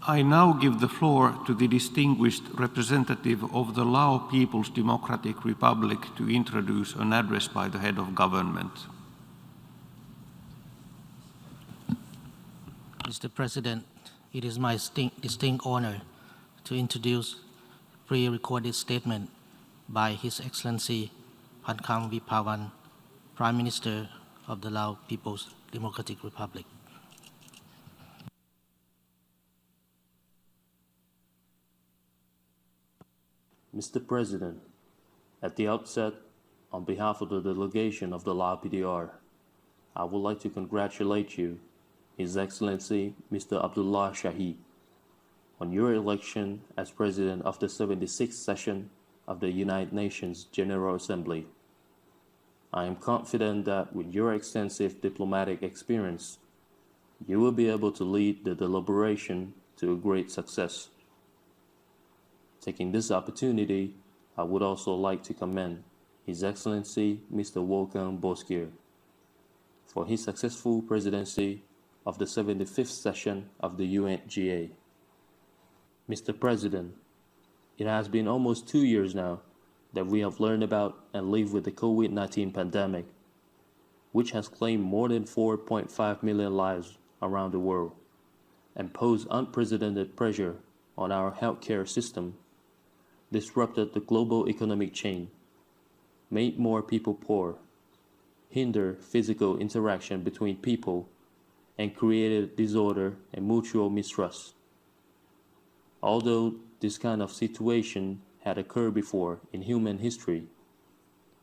I now give the floor to the distinguished representative of the Lao People's Democratic Republic to introduce an address by the head of government. Mr. President, it is my distinct honor to introduce a pre-recorded statement by His Excellency Phankham Viphawan, Prime Minister of the Lao People's Democratic Republic. Mr. President, at the outset, on behalf of the delegation of the Lao PDR, I would like to congratulate you, His Excellency Mr. Abdullah Shahid, on your election as President of the 76th session of the United Nations General Assembly. I am confident that with your extensive diplomatic experience, you will be able to lead the deliberation to a great success. Taking this opportunity, I would also like to commend His Excellency Mr. Wolfgang Boskier for his successful presidency of the 75th session of the UNGA. Mr. President, it has been almost 2 years now that we have learned about and lived with the COVID-19 pandemic, which has claimed more than 4.5 million lives around the world and posed unprecedented pressure on our healthcare system, disrupted the global economic chain, made more people poor, hindered physical interaction between people, and created disorder and mutual mistrust. Although this kind of situation had occurred before in human history,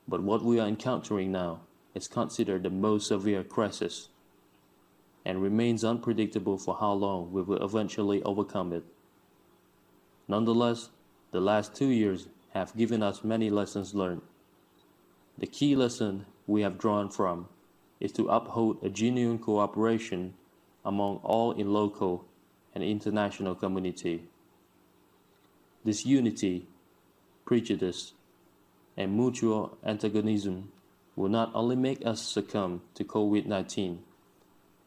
but what we are encountering now is considered the most severe crisis and remains unpredictable for how long we will eventually overcome it. Nonetheless, the last 2 years have given us many lessons learned. The key lesson we have drawn from is to uphold a genuine cooperation among all in local and international community. This unity, prejudice, and mutual antagonism will not only make us succumb to COVID-19,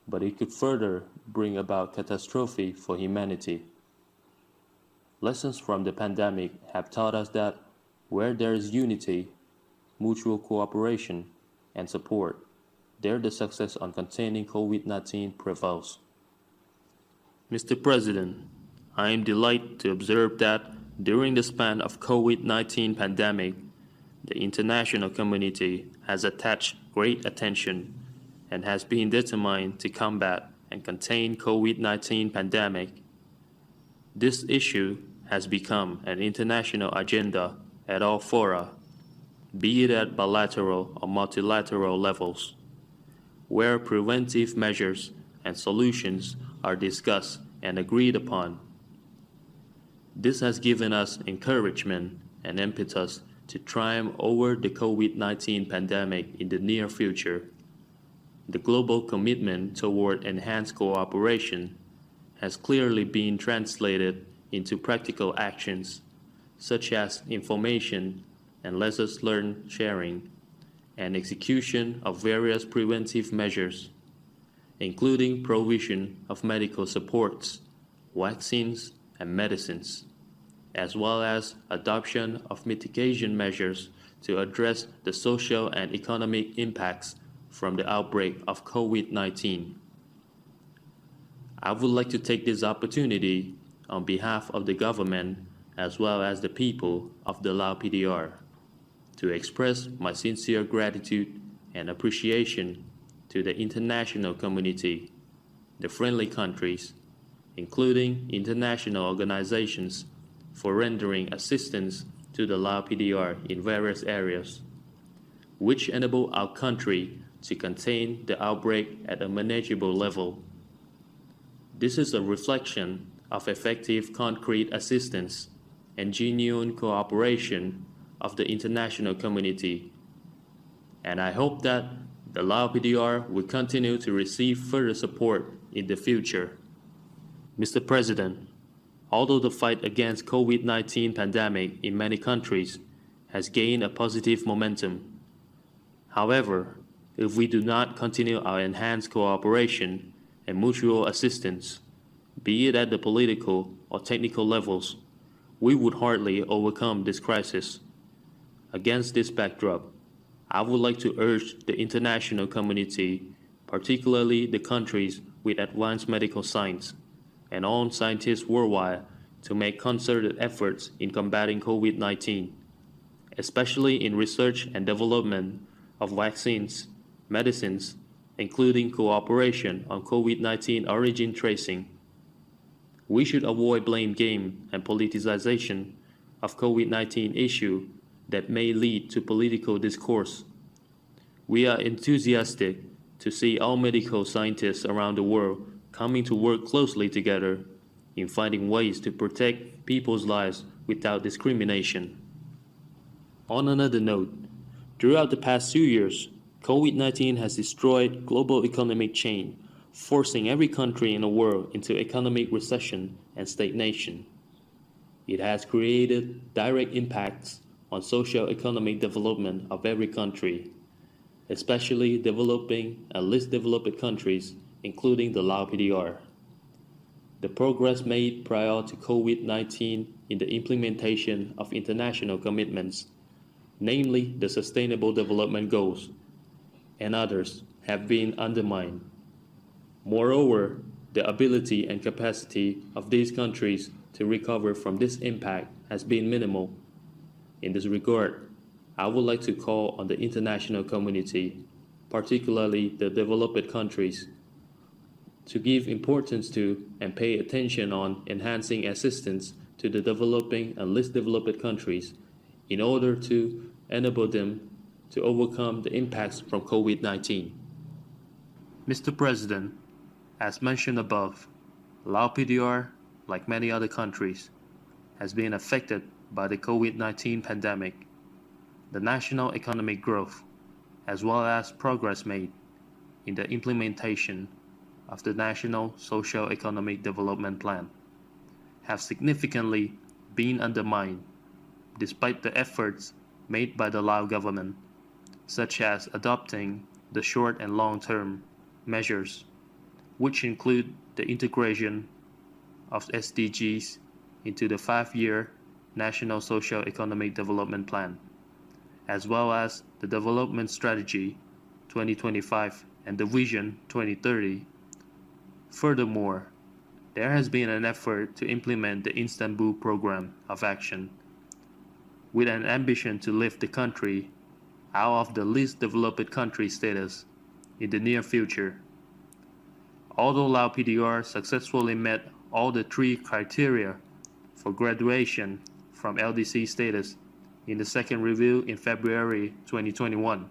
but it could further bring about catastrophe for humanity. Lessons from the pandemic have taught us that where there is unity, mutual cooperation, and support, there the success on containing COVID-19 prevails. Mr. President, I am delighted to observe that during the span of COVID-19 pandemic, the international community has attached great attention and has been determined to combat and contain COVID-19 pandemic. This issue has become an international agenda at all fora, be it at bilateral or multilateral levels, where preventive measures and solutions are discussed and agreed upon. This has given us encouragement and impetus to triumph over the COVID-19 pandemic in the near future. The global commitment toward enhanced cooperation has clearly been translated into practical actions, such as information and lessons learned sharing, and execution of various preventive measures, including provision of medical supports, vaccines, and medicines, as well as adoption of mitigation measures to address the social and economic impacts from the outbreak of COVID-19. I would like to take this opportunity on behalf of the government as well as the people of the Lao PDR to express my sincere gratitude and appreciation to the international community, the friendly countries, including international organizations, for rendering assistance to the Lao PDR in various areas, which enable our country to contain the outbreak at a manageable level. This is a reflection of effective concrete assistance and genuine cooperation of the international community, and I hope that the Lao PDR will continue to receive further support in the future. Mr. President, although the fight against COVID-19 pandemic in many countries has gained a positive momentum, however, if we do not continue our enhanced cooperation and mutual assistance, be it at the political or technical levels, we would hardly overcome this crisis. Against this backdrop, I would like to urge the international community, particularly the countries with advanced medical science, and all scientists worldwide to make concerted efforts in combating COVID-19, especially in research and development of vaccines, medicines, including cooperation on COVID-19 origin tracing. We should avoid blame game and politicization of COVID-19 issue that may lead to political discourse. We are enthusiastic to see all medical scientists around the world coming to work closely together in finding ways to protect people's lives without discrimination. On another note, throughout the past 2 years, COVID-19 has destroyed global economic chain, forcing every country in the world into economic recession and stagnation. It has created direct impacts on socio-economic development of every country, especially developing and least developed countries, including the Lao PDR. The progress made prior to COVID-19 in the implementation of international commitments, namely the Sustainable Development Goals, and others, have been undermined. Moreover, the ability and capacity of these countries to recover from this impact has been minimal. In this regard, I would like to call on the international community, particularly the developed countries, to give importance to and pay attention on enhancing assistance to the developing and least developed countries in order to enable them to overcome the impacts from COVID-19. Mr. President, as mentioned above, Lao PDR, like many other countries, has been affected by the COVID-19 pandemic. The national economic growth, as well as progress made in the implementation of the National Socio-Economic Development Plan, have significantly been undermined despite the efforts made by the Lao government, such as adopting the short and long-term measures, which include the integration of SDGs into the 5-year National Socio-Economic Development Plan, as well as the Development Strategy 2025 and the Vision 2030. Furthermore, there has been an effort to implement the Istanbul Program of Action with an ambition to lift the country out of the least developed country status in the near future. Although Lao PDR successfully met all the 3 criteria for graduation from LDC status in the second review in February 2021,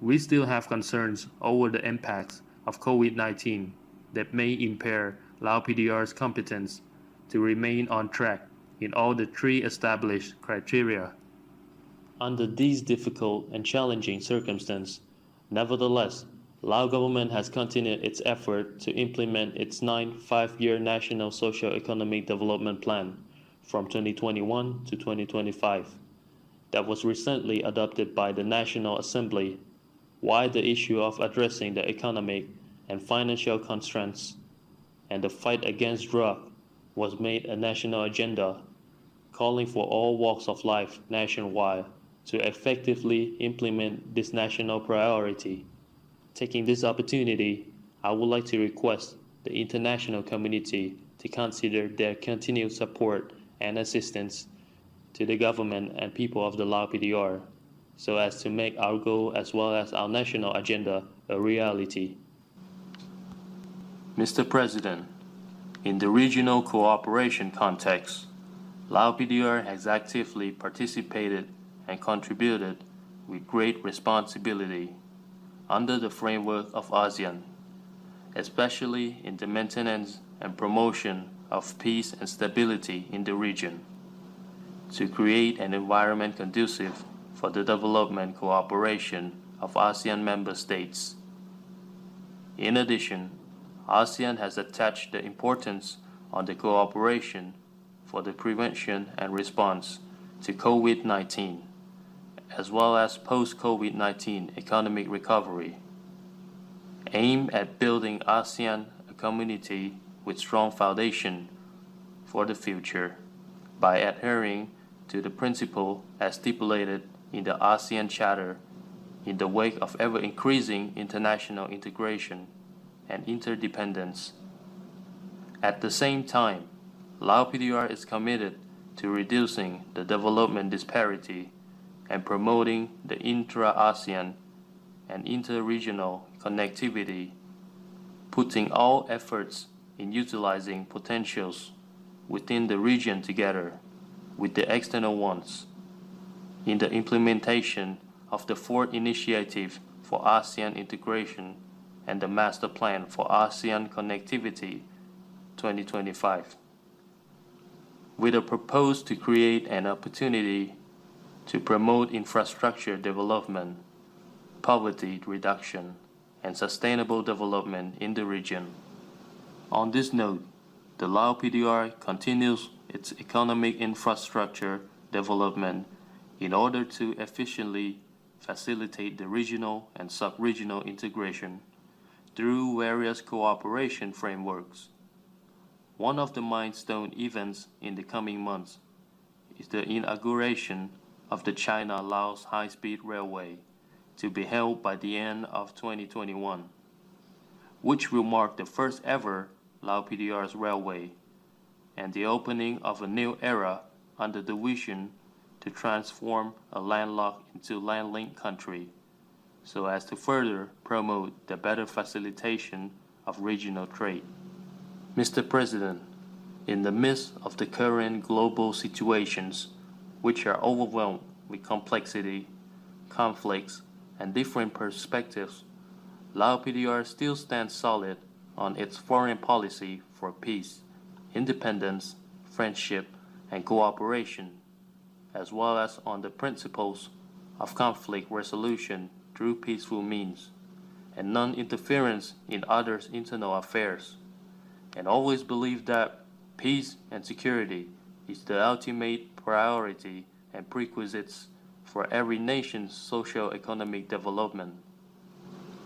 we still have concerns over the impacts of COVID-19 that may impair Lao PDR's competence to remain on track in all the 3 established criteria. Under these difficult and challenging circumstances, nevertheless, Lao government has continued its effort to implement its 9th 5-year National Socio-Economic Development Plan from 2021 to 2025 that was recently adopted by the National Assembly, while the issue of addressing the economic and financial constraints and the fight against drug was made a national agenda, calling for all walks of life nationwide to effectively implement this national priority. Taking this opportunity, I would like to request the international community to consider their continued support and assistance to the government and people of the Lao PDR so as to make our goal as well as our national agenda a reality. Mr. President, in the regional cooperation context, Lao PDR has actively participated and contributed with great responsibility under the framework of ASEAN, especially in the maintenance and promotion of peace and stability in the region, to create an environment conducive for the development cooperation of ASEAN member states. In addition, ASEAN has attached the importance on the cooperation for the prevention and response to COVID-19, as well as post-COVID-19 economic recovery, aimed at building ASEAN a community with strong foundation for the future by adhering to the principle as stipulated in the ASEAN Charter in the wake of ever-increasing international integration and interdependence. At the same time, Lao PDR is committed to reducing the development disparity and promoting the intra-ASEAN and inter-regional connectivity, putting all efforts in utilizing potentials within the region together with the external ones in the implementation of the Fourth Initiative for ASEAN Integration and the Master Plan for ASEAN Connectivity 2025, with a purpose to create an opportunity to promote infrastructure development, poverty reduction, and sustainable development in the region. On this note, the Lao PDR continues its economic infrastructure development in order to efficiently facilitate the regional and sub-regional integration through various cooperation frameworks. One of the milestone events in the coming months is the inauguration of the China-Laos high-speed railway to be held by the end of 2021, which will mark the first ever Lao PDR's railway and the opening of a new era under the vision to transform a landlocked into land-linked country so as to further promote the better facilitation of regional trade. Mr. President, in the midst of the current global situations, which are overwhelmed with complexity, conflicts, and different perspectives, Lao PDR still stands solid on its foreign policy for peace, independence, friendship, and cooperation, as well as on the principles of conflict resolution through peaceful means, and non-interference in others' internal affairs, and always believe that peace and security is the ultimate priority and prerequisites for every nation's socio-economic development.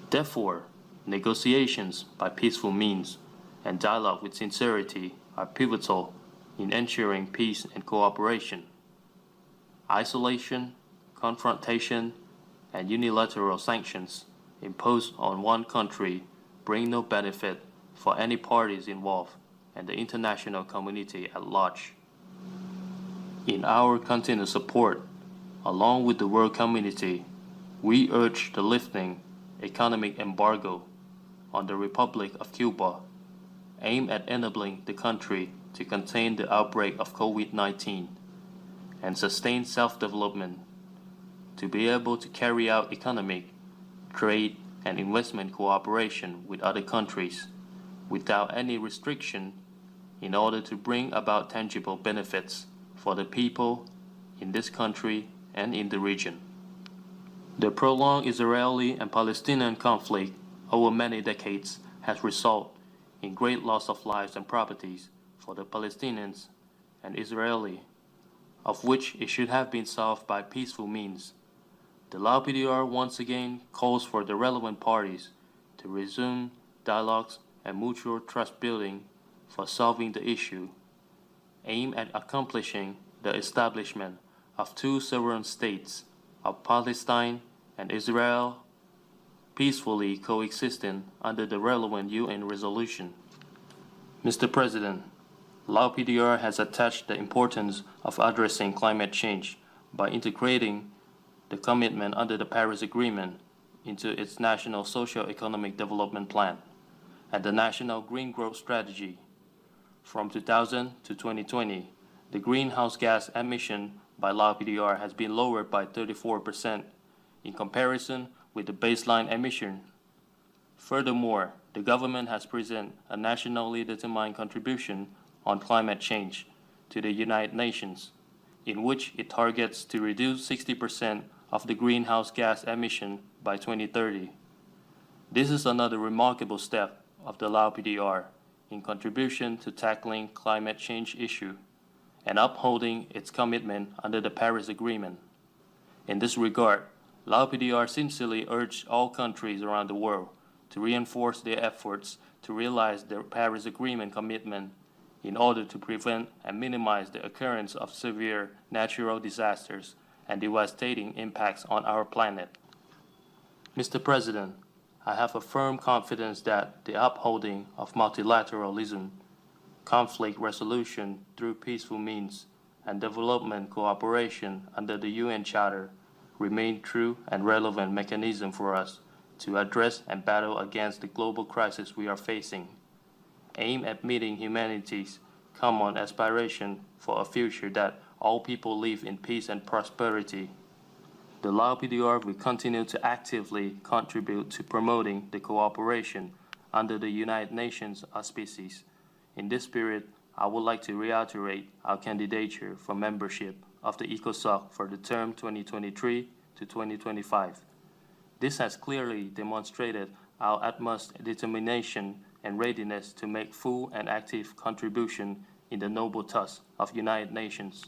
Therefore, negotiations by peaceful means and dialogue with sincerity are pivotal in ensuring peace and cooperation. Isolation, confrontation, and unilateral sanctions imposed on one country bring no benefit for any parties involved and the international community at large. In our continued support, along with the world community, we urge the lifting economic embargo on the Republic of Cuba, aimed at enabling the country to contain the outbreak of COVID-19 and sustain self-development, to be able to carry out economic, trade, and investment cooperation with other countries without any restriction in order to bring about tangible benefits for the people in this country and in the region. The prolonged Israeli and Palestinian conflict over many decades has resulted in great loss of lives and properties for the Palestinians and Israeli, of which it should have been solved by peaceful means. The Lao PDR once again calls for the relevant parties to resume dialogues and mutual trust building for solving the issue, aimed at accomplishing the establishment of two sovereign states of Palestine and Israel, peacefully coexisting under the relevant UN resolution. Mr. President, Lao PDR has attached the importance of addressing climate change by integrating the commitment under the Paris Agreement into its National Socio-Economic Development Plan and the National Green Growth Strategy. From 2000 to 2020, the greenhouse gas emission by Lao PDR has been lowered by 34% in comparison with the baseline emission. Furthermore, the government has presented a nationally determined contribution on climate change to the United Nations, in which it targets to reduce 60% of the greenhouse gas emission by 2030. This is another remarkable step of the Lao PDR in contribution to tackling climate change issue and upholding its commitment under the Paris Agreement. In this regard, Lao PDR sincerely urged all countries around the world to reinforce their efforts to realize the Paris Agreement commitment in order to prevent and minimize the occurrence of severe natural disasters and devastating impacts on our planet. Mr. President, I have a firm confidence that the upholding of multilateralism, conflict resolution through peaceful means, and development cooperation under the UN Charter remain true and relevant mechanisms for us to address and battle against the global crisis we are facing, aimed at meeting humanity's common aspiration for a future that all people live in peace and prosperity. The Lao PDR will continue to actively contribute to promoting the cooperation under the United Nations auspices. In this spirit, I would like to reiterate our candidature for membership of the ECOSOC for the term 2023 to 2025. This has clearly demonstrated our utmost determination and readiness to make full and active contribution in the noble task of United Nations.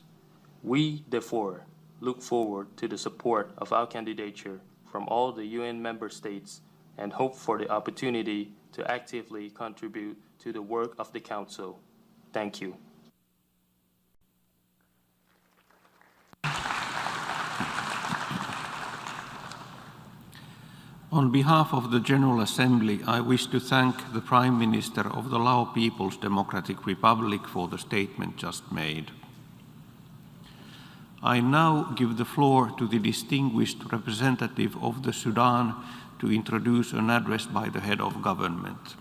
We, therefore, look forward to the support of our candidature from all the UN member states and hope for the opportunity to actively contribute to the work of the Council. Thank you. On behalf of the General Assembly, I wish to thank the Prime Minister of the Lao People's Democratic Republic for the statement just made. I now give the floor to the distinguished representative of the Sudan to introduce an address by the head of government.